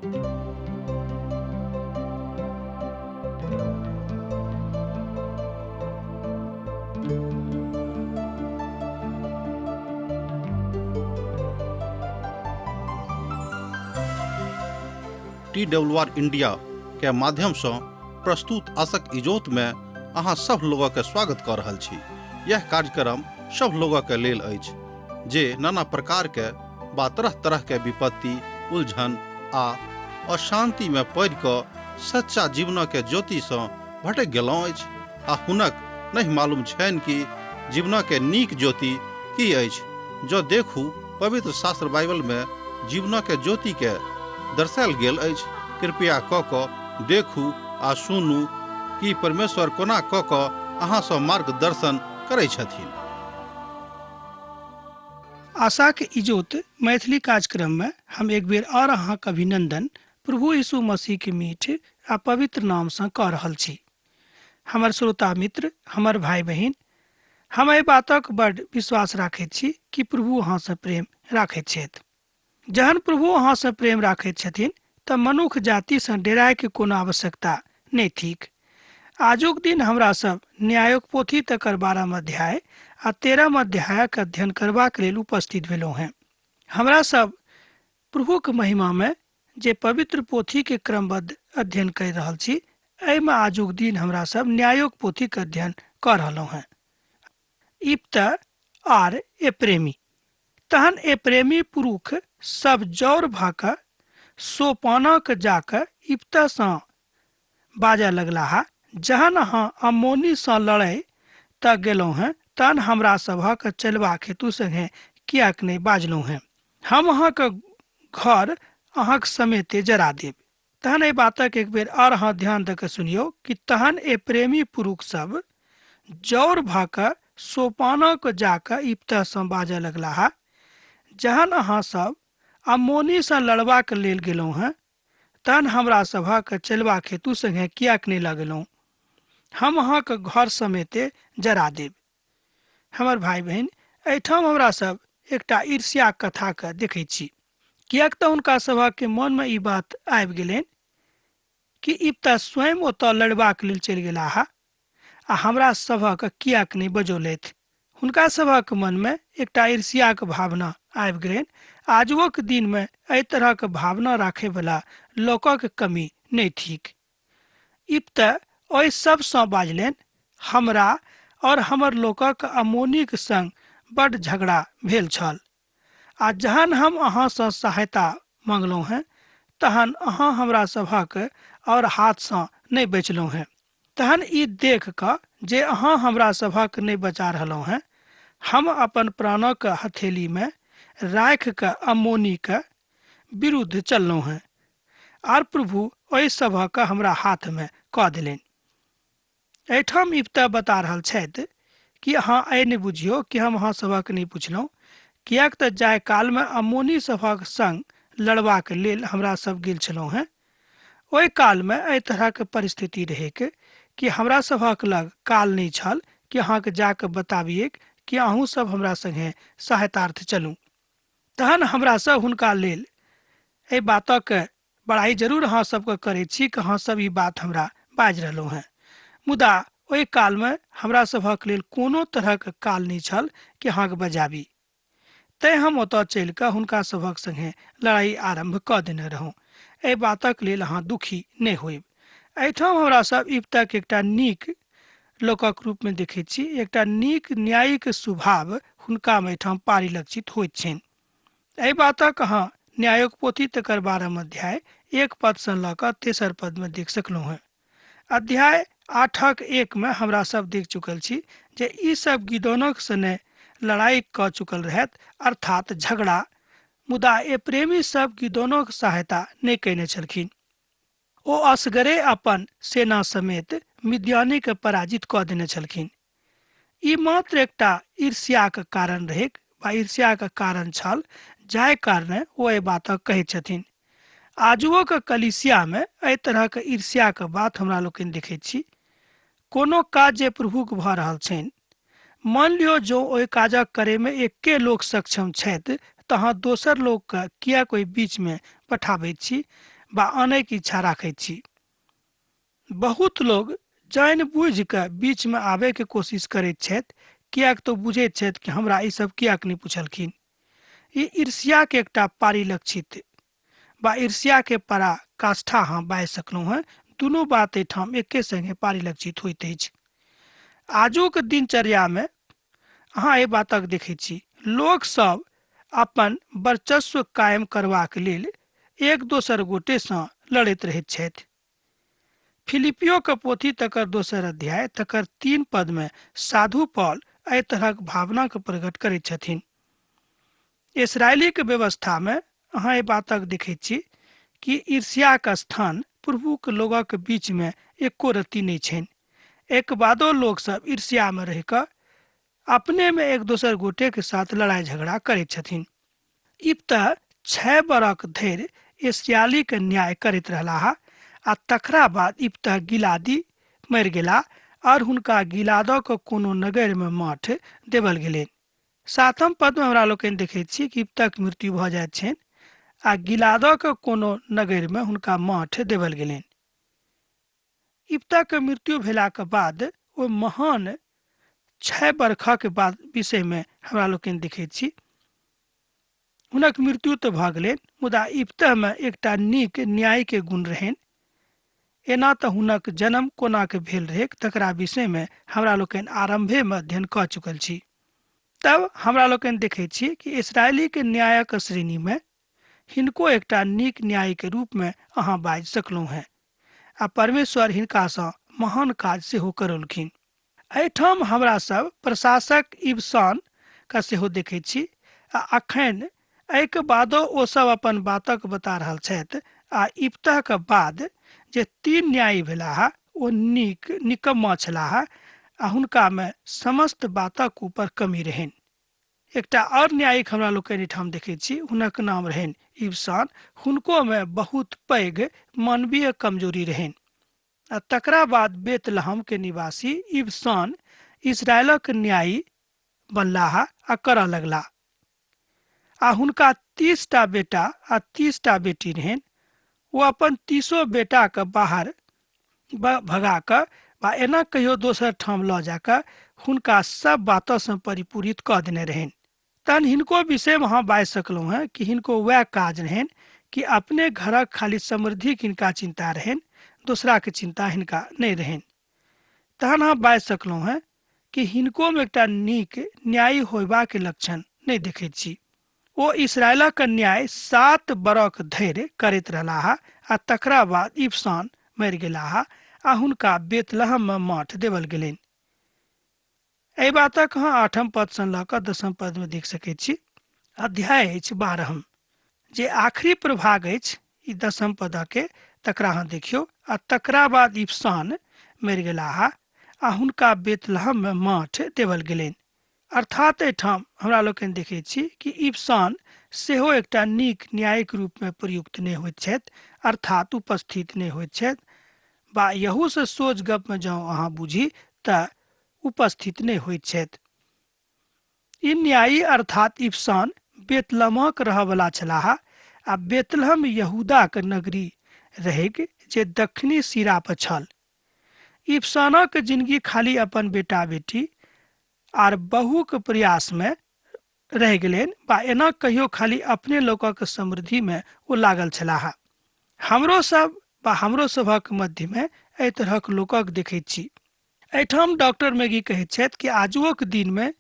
TWR India के माध्यम से प्रस्तुत आशक इजोत में अहाँ सब लोगों के स्वागत कर रहल छी। यह कार्यक्रम सब लोगों के लेल अछि जे नाना प्रकार के बा तरह तरह के विपत्ति, उलझन आ अशांति में पड़ क सच्चा जीवन के ज्योति से भटक गेलहुँ अछि आ हुनक नहीं मालूम छनि कि जीवन के नीक ज्योति की अछि। जो देखू पवित्र शास्त्र बाइबल में जीवन के ज्योति के दर्शायल गेल अछि। कृपया क क देखू आ सुनू कि परमेश्वर कोना क क अहाँ सँ मार्गदर्शन करै छथिन। आशा के इजोत मैथिली कार्यक्रम में हम एक बेर और अहाँ के अभिनंदन प्रभु यीशु मसीह के मीठ आ पवित्र नाम से कह रहल छी। हमर श्रोता मित्र, हमर भाई बहन, हम एहि बातक बड़ विश्वास राखैत छी कि प्रभु अहाँ से प्रेम राखैत छथि। जहन प्रभु अहाँ से प्रेम राखैत छथिन तऽ मनुष्य जाति से डेराय के कोनो आवश्यकता नहीं थिक। आजुक दिन हमरा सब न्यायक पोथी तकर 12 अध्याय आ 13 अध्याय के अध्ययन करबाक लेल उपस्थित भेलहुँ हैं। हमरा सब प्रभु के महिमा में जे पवित्र पोथी के क्रमबद्ध अध्ययन कर रहल छी, एहिमे आजुक दिन हमरा सब न्यायक पोथी के अध्ययन कर रहलहुँ हैं। इप्ता आर ए प्रेमी तहन ए प्रेमी पुरुष सब जौर भाका सोपानक जाकर इप्ता सँ बाजा लगलाहा। जहन अहाँ अम्मोनी सँ लड़ै त गेलहुँ हैं, तहन हमरा सभक चलबाक हेतु संगे कियाक नहीं बाजलहुँ हैं। हम अहाँके घर अहाँक समेते जरा देब। तहन एहि बातक एक बेर और अहाँ ध्यान दे के सुनियो कि तहन ए प्रेमी पुरुष सब जौर भाका सोपानक जाकर इप्ता सँ बाजा लगलाहा। जहन अहाँ सब अम्मोनी सँ लड़बाक लेल गेलहुँ हैं, तहन हमरा सभक चलबाक हेतु संगे कियाक नहीं लगलहुँ। हम अहाँके घर समेते जरा देब। हमर भाई बहन, एहिठाम हमरा सब एकटा ईर्ष्या कथा के देखै छी। कियाक तऽ हुनका सभक के मन में ई बात आबि गेलनि कि इप्ता स्वयं ओतऽ लड़बाक लेल चलि गेलाह आ हमरा सभक कियाक नहीं बजौलथि। हुनका सभक मन में एकटा ईर्ष्या के भावना आबि गेलनि। आजुक दिन में एहि तरह के भावना राखे वाला लोकक कमी नहीं थिक। इप्ता ओहि सब सँ बाजलनि, हमरा और हमर लोकक अम्मोनीक संग बड़ झगड़ा भेल छल आ जहन हम अहाँ सँ सहायता मांगलहुँ हैं, तहन अहाँ हमरा सभक और हाथ सँ नहीं बचलहुँ हैं। तहन ई देख क जे अहाँ हमरा सभक नहीं बचा रहलहुँ हैं, हम अपन प्राणक हथेली में राख के अम्मोनी के विरुद्ध चललहुँ हैं आर प्रभु ओहि सभक हमरा हाथ में कऽ देलनि। एहिठाम इप्ता बता रहल छथि कि अहाँ एहि नहीं बुझियो कि हम अहाँ सभक नहीं पुछलहुँ, कियाक तऽ जाय काल में अम्मोनी सभक संग लड़बाक लेल हमरा सब गेल छलहुँ हैं, ओहि काल में एहि तरह के परिस्थिति रहे कि हमरा सभक लग काल नहीं छल कि अहाँके जाके बताबिए कि अहूँ सब हमरा संगे सहायतार्थ चलू। तहन हमरा सब हुनका लेल एहि बातक बड़ाई जरूर अहाँ सबके करै छी कि अहाँ सब ई बात हमरा बाजि रहलहुँ हैं, मुदा ओहि काल में हमरा सभक लेल कोनो तरह के काल नहीं छल कि अहाँके बजाबी। तैं हम ओतऽ चलि कऽ हुनका सभक संगे लड़ाई आरंभ कऽ देने रहौं। एहि बातक लेल अहाँ दुखी नहीं होइब। एहिठाम हमरा सब इप्ता के एकटा नीक लोकक रूप में देखै छी। एकटा नीक न्यायिक स्वभाव हुनका में एहिठाम परिलक्षित होइत छनि। एहि बातक अहाँ न्यायक पोथी तकर 12 अध्याय 1 पद सँ लऽ कऽ 3 पद में देख सकलहुँ हैं। अध्याय 8:1 में हमरा सब देख चुकल छी जे ई सब गिदोनक सने लड़ाई क चुकल रहत, अर्थात झगड़ा। मुदा ए प्रेमी सब गिदोनक सहायता नहीं कयने छलखिन। ओ असगरे अपन सेना समेत मिद्यानी के पराजित कऽ देने छलखिन। ई मात्र एकटा ईर्ष्या के कारण रहे वा ईर्ष्या के कारण छल, जाय कारणे ओ ए बातक कहै छथिन। आजुओ के कलीसिया में एहि तरह के ईर्ष्या के बात हमरा लोकनि देखैत छी। कोनो काज जे प्रभु के भऽ रहल छनि, मान लियो जो ओहि काजक करे में एके लोक सक्षम छथि, तऽ अहाँ दोसर लोक के किया कोई बीच में पठाबैत छी। वा आनैके इच्छा राखैत छी। बहुत लोग जानि बुझि कऽ बीचमे आबैके कोशिश करैत छथि, किएक तऽ बुझैत छथि कि हमरा ई सब किएक नहि पुछलखिन। ई ईर्ष्याके एकटा पारिलक्षित वा ईर्ष्याके पराकाष्ठा अहाँ बाजि सकलहुँ हेँ। दुनू बात एहिठाम एके संगे पारिलक्षित होइत अछि। आजुक दिनचर्यामे अहाँ एहि बातक देखैत छी, लोक सब अपन वर्चस्व कायम करबाक लेल एक दोसर गोटेसँ लड़ैत रहैत छथि। फिलिपियो के पोथी तकर 2 अध्याय तकर 3 पदमे साधु पौल एहि तरहक भावनाके प्रकट करैत छथिन। इसराइलीके व्यवस्थामे अहाँ एहि बातक देखैत छी कि ईर्ष्याक स्थान प्रभुक लोगक बीचमे एको रत्ती नहि छनि। एक बादो लोग सब ईर्ष्यामे रहि कऽ अपने में एक दोसर गोटे के साथ लड़ाई झगड़ा करैत छथिन। इब्ता 6 बरख धरि एशियाली के न्याय करैत रहलाह आ तकरा बाद इब्ता गिलादी मरि गेला और हुनका गिलादक कोनो नगर में मठ देवल गेलनि। 7 पदमे हमरा लोकनि देखैत छी कि इब्ताक मृत्यु भऽ जाइत छनि आ गिलादक कोनो नगर में हुनका मठ देवल गेलनि। इब्ताक मृत्यु भेलाक बाद ओ महान 6 बरखक बाद विषय में हमरा लोकनि देखैत छी। हुनक मृत्यु तऽ भऽ गेलनि, मुदा इब्ता में एकटा नीक न्याय के गुण रहनि। एना तऽ हुनक जन्म कोना के भेल रहै तकरा विषय में हमरा लोकनि आरंभे में अध्ययन कऽ चुकल छी। तब हमरा लोकनि देखैत छी कि इसराइली के न्यायक श्रेणी में हिनको एकटा नीक न्याय के रूप में अहाँ बाजि सकलहुँ हैं आ परमेश्वर हिनकासँ महान काज सेहो करौलखिन। एहिठाम हमरा सब प्रशासक इबसान का सेहो देखैत छी आ अखन एहिके बादो ओ सब अपन बातक बता रहल छथि आ इब्ता के बाद जे 3 न्यायी भेलाह ओ निकम्मा छलाह आ हुनका में समस्त बातक ऊपर कमी रहनि। एकटा और न्यायिक हमरा लोकनि एहिठाम देखैत छी, हुनक नाम रहनि इबसान। हुनको में बहुत पैघ मानवीय कमजोरी रहनि आ तकरा बाद बेतलहम के निवासी इबसान इजरायलक न्यायी बनलाह आ करऽ लगला आ हुनका 30टा बेटा आ 30टा बेटी रहनि। ओ अपन 30 बेटा के बाहर भगा कऽ वा एना कहियो दोसर ठाम लऽ जाकऽ हुनका सब बातों परिपूरित कऽ देने रहनि। तहन हिनको विषय में अहाँ बाजि सकलहुँ हैं कि हिनको वह काज रहनि कि अपने घरक खाली समृद्धि हिनका चिंता रहनि, दूसरा के चिंता हिनका नहीं रहनि। तहन अहाँ बाजि सकलहुँ हैं कि हिनको में एकटा नीक न्यायी होयबा के लक्षण नहीं देखैत छी। ओ इस्राएलक न्याय 7 बरख धरि करैत रहलाह आ तकरा बाद इबसान मरि गेलाह आ हुनका बेतलहम में मठ देवल गेलनि। एहि बातक अहाँ 8 पद सँ लऽ कऽ 10 पद में देख सकैत छी। अध्याय अछि 12 जे आखिरी प्रभाग अछि ई 10 पद के, तकरा अहाँ देखियौ। आ तकरा बाद इबसान मरि गेलाह आ हुनका बेतलहम में मठ देवल गेलनि। अर्थात एहिठाम हमरा लोकनि देखैत छी कि इबसान सेहो एकटा नीक न्यायिक रूप में प्रयुक्त नहि होइत छथि, अर्थात उपस्थित नहि होइत छथि, वा यहू से सोझ गप में जँ अहाँ बुझी तऽ उपस्थित नहि होइत छथि। ई न्यायी अर्थात इबसान बेतलहमक रहयवला छलाह आ बेतलहम यहूदा के नगरी रहैक जे दक्षिणी सिरा पर छल। इबसानक जिंदगी खाली अपन बेटा बेटी आर बहू के प्रयास में रह गेलनि, वा एना कहियो खाली अपने लोकक समृद्धि में ओ लागल छलाह। हमरो सब वा हमरो सभक मध्य में एहि तरहक लोकक देखैत छी। एहिठाम डॉक्टर मैगी कहैत छथि कि आजुक दिन में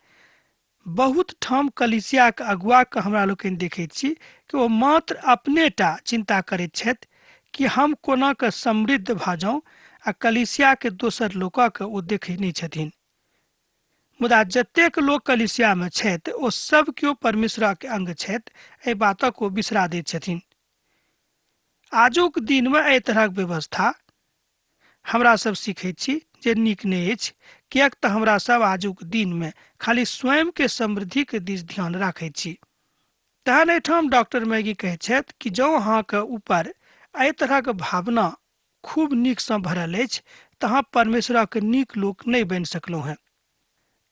बहुत ठाम कलीसिया के अगुआ के हमरा लोकनि देखैत छी कि ओ मात्र अपने टा चिंता करैत छथि कि हम कोना के समृद्ध भऽ जाउँ आ कलीसिया के दोसर लोकक ओ देखै नहि छथिन। मुदा जतेक लोक कलीसिया में छथि ओ सब केओ परमेश्वर के अंग छथि, एहि बातक ओ बिसरा दैत छथिन। आजुक दिन में एहि तरहक व्यवस्था हमरा सब सीखैत छी जे नीक नहि अछि, किएक तऽ हमरा सब आजुक दिन में खाली स्वयं के समृद्धि के दिस ध्यान राखैत छी। तहन एहिठाम डॉक्टर मैगी कहैत छथि कि जँ अहाँके ऊपर एहि तरहक भावना खूब नीक सँ भरल अछि तऽ अहाँ परमेश्वरक नीक लोक नहि बनि सकलहुँ हैं।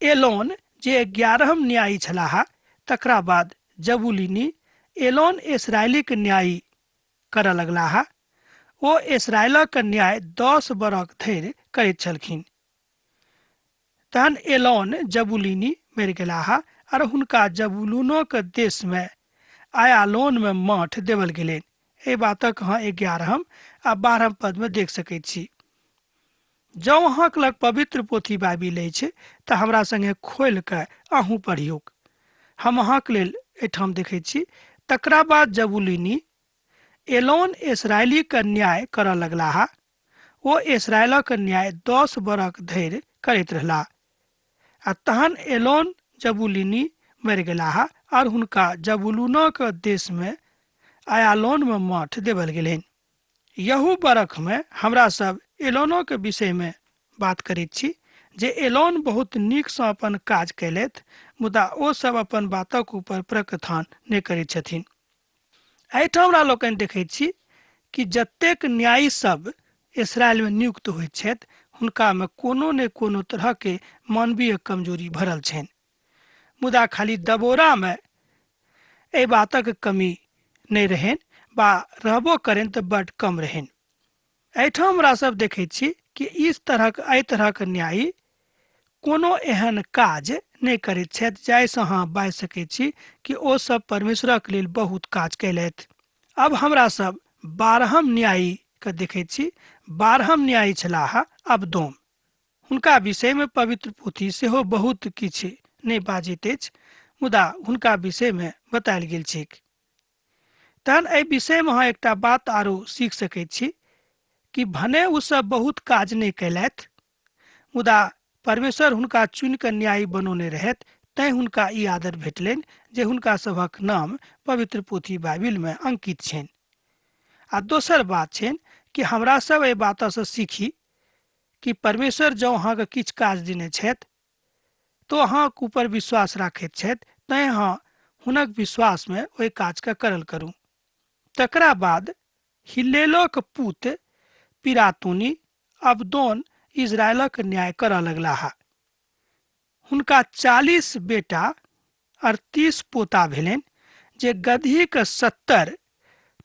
एलोन जे 11हम न्यायी छलाह, तकरा बाद जबूलिनी एलोन इसराइली के न्यायी करऽ लगलाह ओ इसराइलक न्याय 10 बरख धरि करैत छलखिन। तहन एलोन जबुलिनी मरि गेलाह और हुनका जबुलूनक देश में आयालोन में मठ देवल गेलनि। एहि बातक अहाँ 11 आ 12 पद में देख सकैत छी। जँ अहाँक लग पवित्र पोथी बाइबिल अछि तऽ हमरा संगे खोलि कऽ अहूँ पढ़ियौक। हम अहाँक लेल एहिठाम देखैत छी। तकरा बाद जबुलिनी एलोन इसराइली के न्याय करऽ लगलाह। ओ इसराइलक न्याय 10 बरख धरि करैत रहलाह। आ तहन एलोन जबुलिनी मरि गेलाह और हुनका जबुलूनक देश में आयालोन में मठ देवल गेलनि। यहू बरख में हमरा सब एलोनो के विषय में बात करैत छी जे एलोन बहुत नीक सँ अपन काज कयलथि, मुदा ओ सब अपन बातक ऊपर प्रकथान नहि करैत छथिन। एहिठाम हमरा लोकनि देखैत छी कि जतेक न्यायी सब इसराइल में नियुक्त होइत छथि हुनका में कोनो ने कोनो तरह के मानवीय कमजोरी भरल छनि, मुदा खाली दबोरा में एहि बातक कमी नहीं रहन बा रहबो करें तो बड़ कम रहन। एहिठाम हमरा सब देखैत छी कि एहि तरहक न्यायी कोनो एहन काज नहीं करैत छथि जाहिसँ अहाँ बाजि सकैत छी कि ओ सब परमेश्वरक लेल बहुत काज कयलथि। अब हमरा सब 12हम न्यायी के देखैत छी। 12हम न्यायी छलाह अबदोम। हुनका विषय में पवित्र पोथी सेहो बहुत किछु नहीं बाजैत अछि, मुदा हुनका विषय में बतायल गेल छैक। तहन एहि विषय में अहाँ एकटा बात आरो सीख सकैत छी कि भने ओ सब बहुत काज नहीं कयलथि, मुदा परमेश्वर हुनका चुनि कऽ न्यायी बनौने रहथि, तैं हुनका ई आदर भेटलनि जे हुनका सभक नाम पवित्र पोथी बाइबिल में अंकित छनि। आ दोसर बात छनि कि हमरा सब एहि बातसँ सीखी कि परमेश्वर जँ अहाँके किछु काज देने छथि तो अहाँक ऊपर विश्वास राखैत छथि, तैं अहाँ हुनक विश्वास में ओहि काज के करल करू। तकरा बाद हिल्लेलोक पुत पिरातूनी अबदोन इजराइलक न्याय करऽ लगलाह। हुनका 40 बेटा और 30 पोता भेलनि जे गदही के 70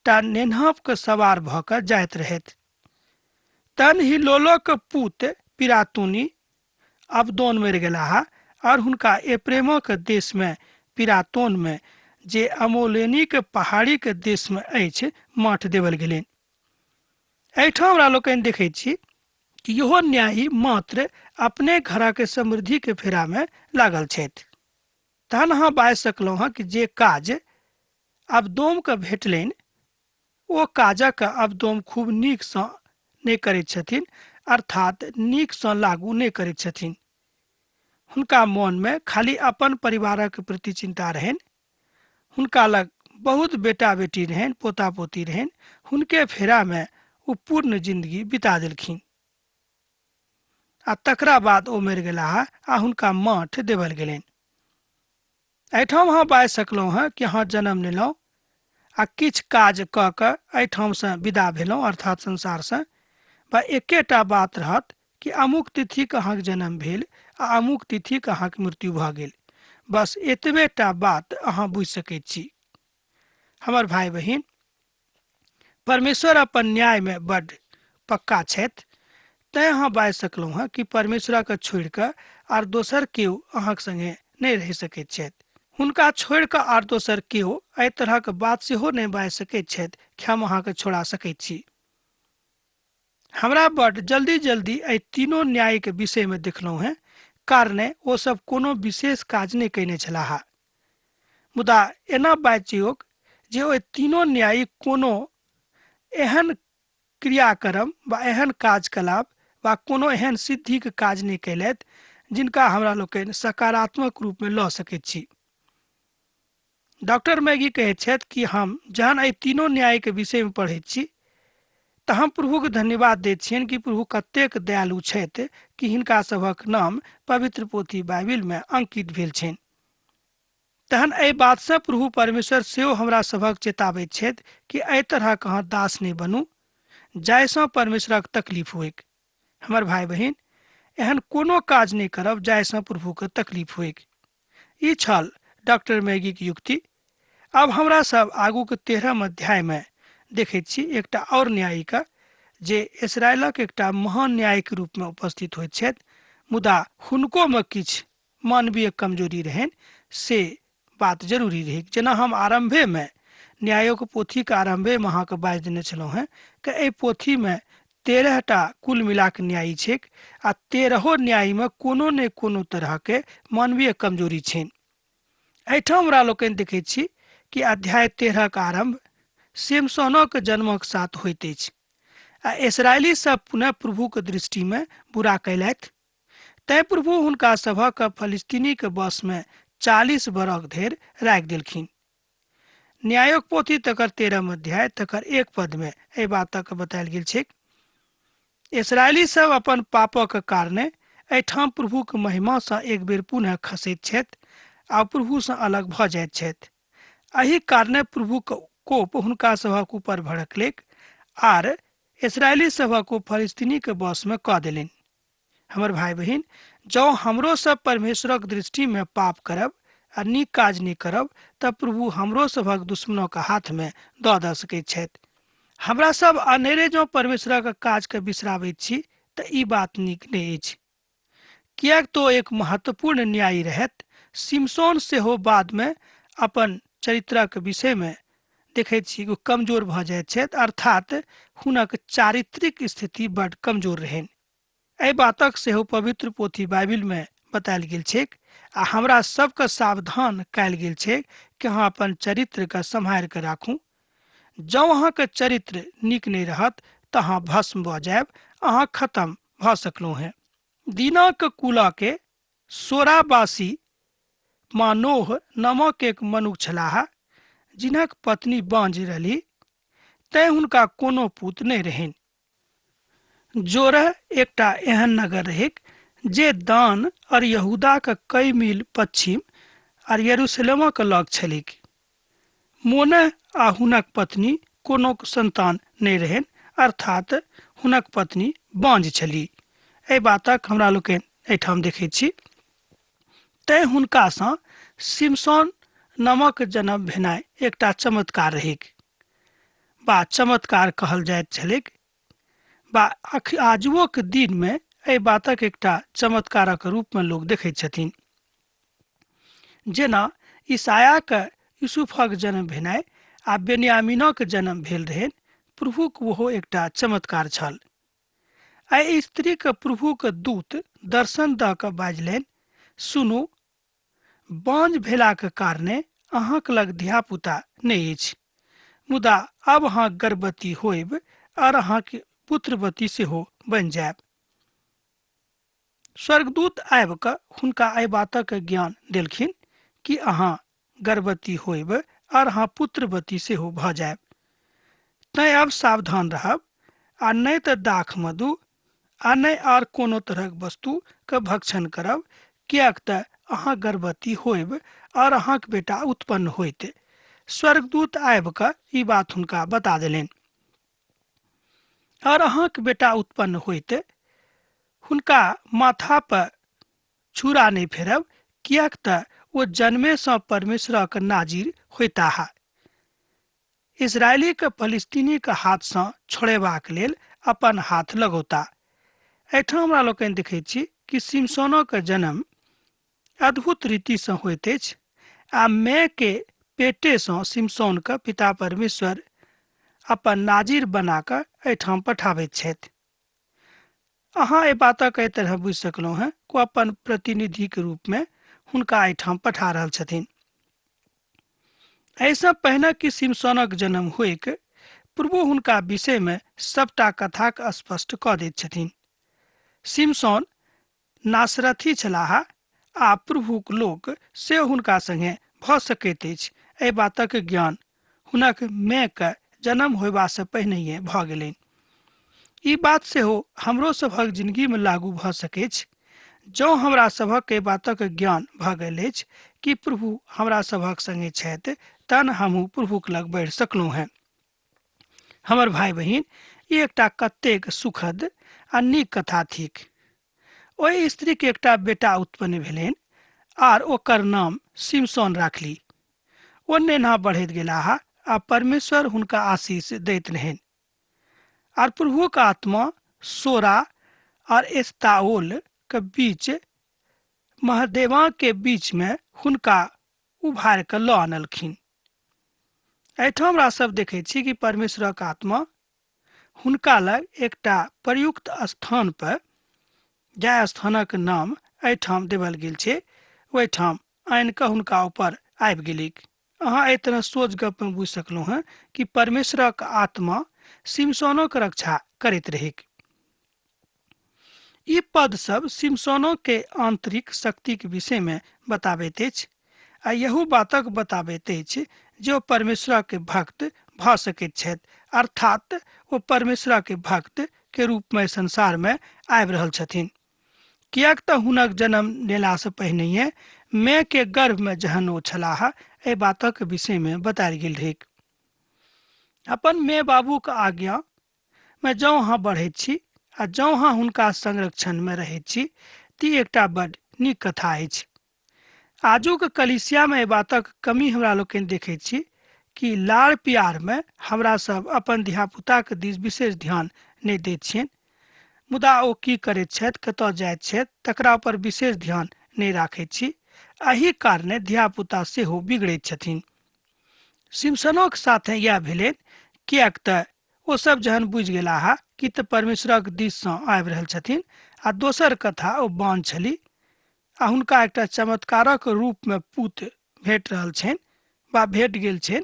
टा नेन्हप के सवार भऽ कऽ जाइत रहथि। तहन हिल्लोलोक पुत पिरातूनी अबदोन मरि गेलाह और हुनका एप्रेमक देश में पिरातोन में जे अमोलेनी के पहाड़ी के देश में अछि मठ देवल गेलनि। एहिठाम हमरा लोकनि देखैत छी कि इहो न्यायी मात्र अपने घर के समृद्धि के फेरा में लागल छथि। तहन अहाँ बाजि सकलहुँ हँ कि जे काज अबदोम के भेटलनि ओ काजक अबदोम खूब नीक सँ नहीं करैत छथिन, अर्थात नीक सँ लागू नहीं करैत छथिन। हुनका मन में खाली अपन परिवारक प्रति चिंता रहनि। हुनका लग बहुत बेटा बेटी रहनि, पोता पोती रहनि। हुनके फेरा में ओ पूर्ण जिंदगी बिता देलखिन आ तकरा बाद ओ मरि गेलाह आ हुनका मठ देवल गेलनि। एहिठाम अहाँ बाजि सकलहुँ हँ कि अहाँ जन्म लेलहुँ आ किछु काज कऽ कऽ एहिठामसँ विदा भेलहुँ, अर्थात संसारसँ। बा एकेटा बात रहत कि अमुक तिथिके अहाँके जन्म भेल आ अमुक तिथिके अहाँके मृत्यु भऽ गेल। बस एतबेटा बात अहाँ बुझि सकैत छी। हमर भाई बहिन, परमेश्वर अपन न्याय में बड़ पक्का छथि, तैं अहाँ बाजि सकलहुँ हँ कि परमेश्वरके छोड़ि कऽ आर दोसर केओ अहाँक संगे नहीं रहि सकैत छथि। हुनका छोड़ि कऽ आर दोसर केओ एहि तरहक बात सेहो नहीं बाजि सकैत छथि कि हम अहाँके छोड़ा सकैत छी। हमरा बड़ जल्दी जल्दी एहि तीनों न्याय के विषय में देखलहुँ हैं, कारणे ओ सब कोनो विशेष काज नहीं कयने छलाह। मुदा एना बातचीत जे ओ तीनों न्यायी कोनो एहन क्रियाक्रम वा एहन कार्यकलाप वा कोनो एहन सिद्धि के काज नहीं कयलथि जिनका हमरा लोकनि सकारात्मक रूप में लऽ सकैत छी। डॉक्टर मैगी कहैत छथि कि हम जहन एहि तीनों न्याय के विषय में पढ़ैत छी तऽ हम प्रभुके धन्यवाद दैत छियनि कि प्रभु कतेक दयालु छथि कि हिनका सभक नाम पवित्र पोथी बाइबिल में अंकित भेल छनि। तहन एहि बात से प्रभु परमेश्वर सेहो हमरा सभक चेताबैत छथि कि एहि तरहक अहाँ दास नहीं बनू जाहिसँ परमेश्वरक तकलीफ होइक। हमर भाई बहिन, एहन कोनो काज नहीं करब जाहिसँ प्रभुके तकलीफ होइक। ई छल डॉक्टर मैगी के युक्ति। अब हमरा सब आगू के 13 अध्याय में देखैत छी एकटा और न्यायी का जे इसराइलक एकटा महान न्याय के रूप में उपस्थित होइत छथि, मुदा हुनको में किछु मानवीय कमजोरी रहनि से बात जरूरी रही। जेना हम आरंभे में न्यायों पोथी के आरंभे में अहाँके बाजि देने छलहुँ हेँ कि एहि पोथी में 13टा कुल मिला के न्यायी छैक आ 13 न्यायी में कोनो ने कोनो तरह के मानवीय कमजोरी छनि। एहिठाम हमरा लोकनि देखैत छी कि अध्याय 13 के आरंभ सिमसोनक जन्मक साथ होइत अछि आ इसराइली सब पुनः प्रभु के दृष्टि में बुरा कयलथि। तैं प्रभु हुनका सभक फलिस्तीनी के बस में 40 बरख धरि राखि देलखिन। न्यायक पोथी तकर 13 अध्याय तकर 1 पद में एहि बातक बतायल गेल छै। इसराइली सब अपन पापक कारणे एहिठाम प्रभु के महिमा से एक बेर पुनः खसैत छथि आ प्रभु से अलग भ जाइत छथि। एहि कारणे प्रभु के कोप हुनका सभक ऊपर भड़कलैक आर इसराइली सभक फलिस्तीनी के बस में क देलनि। हमर भाई बहिन, जौ हमरो सब परमेश्वरक दृष्टि में पाप करब आ नीक काज नहीं करब तब प्रभु हमरो सभक दुश्मनों के हाथ में द सकैत छथि। हमरा सब अनेरे जो परमेश्वरक काज के बिसराबैत छी त ई बात नीक नहीं अछि। कियाक तो एक महत्वपूर्ण न्यायी रहत। सिमसोन सेहो बाद में अपन चरित्रक विषय में देखैत छी कमजोर भ जाइत छथि, अर्थात हुनक चारित्रिक स्थिति बड़ कमजोर रहनि। एहि बातक सेहो पवित्र पोथी बाइबिल में बतायल गेल छैक आ हमरा सबके सावधान कयल गेल छै कि अहाँ अपन चरित्र के सम्हारि के राखू। जँ अहाँके चरित्र नीक नहीं रहत तऽ अहाँ भस्म भ जायब, अहाँ खत्म भ सकलहुँ हैं। दीनाक कुला के सोराबासी मानोह नामक एक मनुख छलाह, जिनक पत्नी बांझ रहली, तैं हुनका कोनो पुत नहीं रहनि। जोरह एकटा एहन नगर रहैक जे दान और यहूदा के कई मील पश्चिम और यरूशलेम के लग छलैक। मोनह आ हुनक पत्नी कोनो संतान नहीं रहनि, अर्थात हुनक पत्नी बांझ छली। एहि बातक हमरा लोकनि एहिठाम देखैत छी। तैं हुनका सँ सिमसोन नामक जन्म भेनाइ एकटा चमत्कार रहैक, बा चमत्कार कहल जाइत छलैक, बा आजुओ के दिन में एहि बातक एकटा चमत्कारक रूप में लोग देखैत छथिन। जेना ईसायाक यूसुफक जन्म भेनाइ आ बेन्यामीनक जन्म भेल रहनि, प्रभुक ओहो एकटा चमत्कार छल। एहि स्त्री के प्रभु के दूत दर्शन द क बाजलनि, सुनू, बांझ भेला के कारणे अहाँक लग धिया पुता नहीं अछि, मुदा अब अहाँ गर्भवती होयब और अहाँके पुत्रवती सेहो बनि जायब। स्वर्गदूत आबि क हुनका एहि बातक ज्ञान देलखिन कि अहाँ गर्भवती होयब और अहाँ पुत्रवती सेहो भ जायब। तैं अब सावधान रहब आ नहीं तऽ दाख मधु आ नहीं और कोनो तरहक वस्तु के भक्षण करब, कियाक तऽ अहाँ गर्भवती होयब और अहाँक बेटा उत्पन्न होइत। स्वर्गदूत आबि क ई बात हुनका बता देलनि। और अहाँक बेटा उत्पन्न होइत हुनका माथा पर छुरा नहीं फेरब, कियाक तऽ ओ जन्मे से परमेश्वरक नाजीर होइताह। इसराइली के फलिस्तीनी के हाथ से छोड़ेबाक लेल अपन हाथ लगौता। एहिठाम हमरा लोकनि देखैत छी कि सिमसोनक जन्म अद्भुत रीति से होइत अछि आ माय के पेटे से सिमसोन के पिता परमेश्वर अपन नाजीर बना क एहिठाम पठाबैत छथि। अहाँ एहि बातक एहि तरह बुझि सकलहुँ हैं को अपन प्रतिनिधि के रूप में हुनका एहिठाम पठा रहल छथिन। ऐसा पहिने कि सिमसोनक जन्म होइक प्रभु हुनका विषय में सबटा कथाक स्पष्ट क दैत छथिन। सिमसोन नासरथी छलाह आ प्रभुक लोक से हुनका संगे भ सकैत अछि, एहि बातक ज्ञान हुनक माय के जन्म होयबा से पहिनहिए भ गेलनि। ई बात सेहो हमरो सभक जिंदगी में लागू भ सकैत अछि। जँ हमरा सभक एहि बातक ज्ञान भ गेल अछि कि प्रभु हमरा सभक संगे छथि, तहन हमहूँ प्रभुक लग बढ़ि सकलहुँ हैं। हमर भाई बहिन, ई एकटा कतेक सुखद आ नीक कथा थिक। ओहि स्त्री के एकटा बेटा उत्पन्न भेलनि आर ओकर नाम सिमसोन राखली। ओ नेना बढ़ैत गेलाह आ परमेश्वर हुनका आशीष दैत रहनि। और प्रभु का आत्मा सोरा और एस्ताओल के बीच महादेवा के बीच में हुनका उभार के लऽ आनलखिन। एहिठाम हमरा सब देखे छी कि परमेश्वरक आत्मा हुनका लग एकटा प्रयुक्त स्थान पर, जाय स्थानक नाम एहिठाम देवल गेल छै, ओहिठाम आनि कऽ हुनका ऊपर आबि गेलिक। अहाँ एहि तरह सोच गप में बुझि सकलहुँ हैं कि परमेश्वरक आत्मा सिमसोनो के रक्षा करैत रहिक। ई पद सब सिमसोनो के आंतरिक शक्ति के विषय में बताबैत अछि आ यहू बातक बताबैत अछि जे ओ परमेश्वर के भक्त भऽ सकैत छथि, अर्थात ओ परमेश्वर के भक्त के रूप में संसार में आबि रहल छथिन। कियाक तऽ हुनक जन्म लेला से पहिनहिए माय के गर्भ में जहन ओ छलाह, एहि बातक विषय में बतायल गेल रहैक। अपन माय बाबू के आज्ञा में जँ अहाँ बढ़ैत छी आ जँ अहाँ हुनका संरक्षण में रहैत छी, ती एकटा बड नीक कथा अछि। आजुक कलिसिया में एहि बातक कमी हमरा लोकनि देखैत छी कि लाड़ प्यार में हमरा सब अपन धियापुता के दिस विशेष ध्यान नहि दैत छियनि, मुदा ओ की करैत छथि, कतऽ जाइत छथि, तकरा पर विशेष ध्यान नहि राखैत छी। एहि कारणे धियापुता सेहो बिगड़ैत छथिन। सिमसनोक साथे इएह भेलनि, कियाक तऽ ओ सब जहन बुझि गेलाह कि तऽ परमेश्वरक दिस सँ आबि रहल छथिन आ दोसर कथा ओ बान छली आ हुनका एकटा चमत्कारक रूप में पूत भेट रहल छनि वा भेट गेल छनि,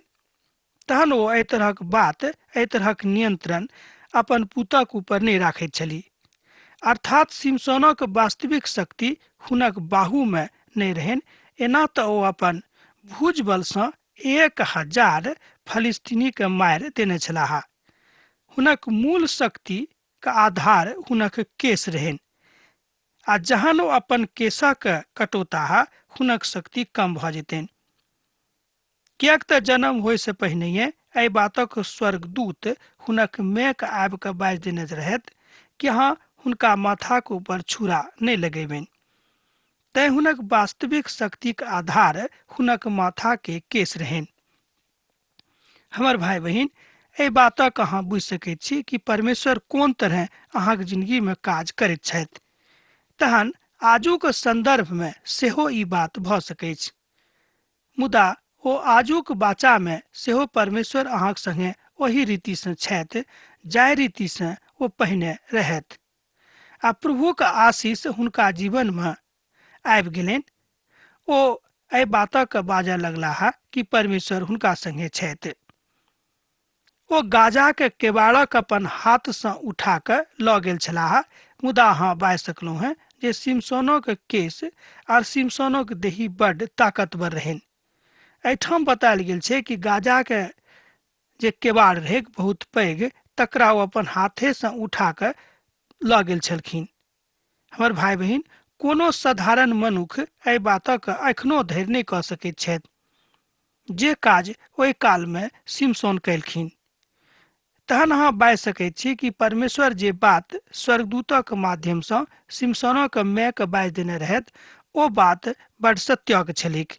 तहन ओ एहि तरहक बात, एहि तरहक नियंत्रण अपन पुतक ऊपर नहि राखैत छली। अर्थात सिमसोनक वास्तविक शक्ति हुनक बाहु में नहि रहनि। एना तऽ ओ अपन भुजबल सँ 1000 फलिस्तीनी के मारि देने छलाह। हुनक मूल शक्ति के आधार हुनक केश रहनि आ जहन ओ अपन केशक कटौताह, हुनक शक्ति कम भऽ जेतनि। कियाक तऽ जन्म होय से पहिनहिए एहि बातक स्वर्गदूत हुनक माय के आबि कऽ बाजि देने रहथि कि अहाँ हुनका माथा के ऊपर छुरा नहि लगेबनि। तैं हुनक वास्तविक शक्ति के आधार हुनक माथा के केश रहनि। हमर भाई बहिन, एहि बातक अहाँ बुझि सकैत छी कि परमेश्वर कोन तरह अहाँक जिंदगी में काज करैत छथि। तहन आजुक संदर्भ में सेहो ई बात भऽ सकैत अछि, मुदा ओ आजुक बाचा में सेहो परमेश्वर अहाँक संगे ओही रीति सँ छथि जाहि रीति सँ ओ पहिने रहथि। आ प्रभु के आशीष हुनका जीवन में आबि गेलनि। ओ एहि बातक बाजऽ लगलाह कि परमेश्वर हुनका संगे छथि। ओ गाजा के केबाड़क अपन हाथ सँ उठा कऽ लऽ गेल छलाह, मुदा अहाँ बाजि सकलहुँ हैं जे सिमसोनक केश आर सिमसोनक देही बड्ड ताकतवर रहनि। एहिठाम बतायल गेल छै कि गाजा के जे केबाड़ रहै बहुत पैघ, तकरा ओ अपन हाथे सँ उठा कऽ लऽ गेल छलखिन। हमर भाई बहिन, कोनो साधारण मनुख एहि बातक एखनो धरि नहि कऽ सकैत छथि जे काज ओहि काल में सिमसोन कयलखिन। तहन अहाँ बाजि सकैत छी कि परमेश्वर जे बात स्वर्गदूतक माध्यम सँ सिमसोनक माय के बाजि देने रहथि, ओ बात बड़ सत्यक छलीक।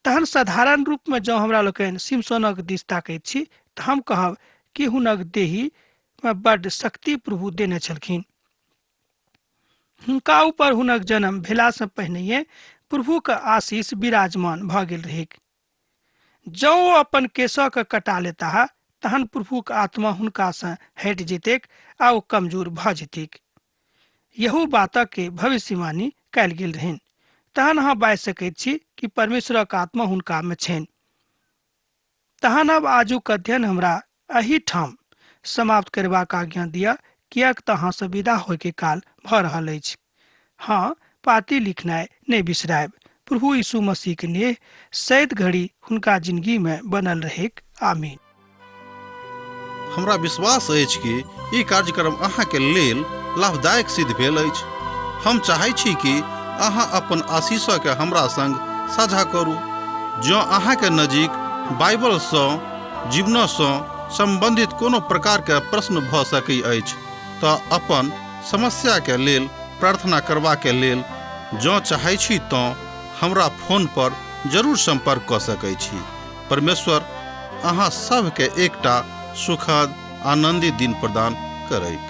तहन साधारण रूप में जँ हमरा लोकनि सिमसोनक दिस ताकैत छी तऽ हम कहब कि हुनक देही में बड्ड शक्ति प्रभु देने छलखिन। हुनका ऊपर हुनक जन्म भेला सँ पहिनहिए प्रभु के आशीष विराजमान भऽ गेल रहैक। जँ ओ अपन केशक कटा लेताह, तहन प्रभु के आत्मा हुनका सँ हटि जेतैक आ ओ कमजोर भऽ जेतैक। यहू बातक के भविष्यवाणी कयल गेल रहनि। तहन अहाँ बाजि सकैत छी कि परमेश्वरक आत्मा हुनका में छनि। तहन अब आजुक अध्ययन हमरा एही ठाम समाप्त करबाक आज्ञा दिअ, कियाक तऽ अहाँ सब विदा होय के काल भऽ रहल अछि। हाँ, पाती लिखनाइ नहि बिसरायब। प्रभु यीशु मसीह के नेह सैत घड़ी हुनका जिंदगी में बनल रहेक। आमीन। हमरा विश्वास अछि कि ई कार्यक्रम अहाँ के लेल लाभदायक सिद्ध भेल अछि। हम चाहै छी कि अहाँ अपन आशीषो के हमरा संग साझा करू। जँ अहाँ के नजीक बाइबल सँ, जीवनो सँ संबंधित कोनो प्रकार के प्रश्न भऽ सकैत अछि तऽ अपन समस्या के लेल प्रार्थना करबा के लेल जँ चाहै छी तऽ हमरा फोन पर जरूर संपर्क कऽ सकैत छी। परमेश्वर अहाँ सब के एकटा सुखद आनंदी दिन प्रदान करे।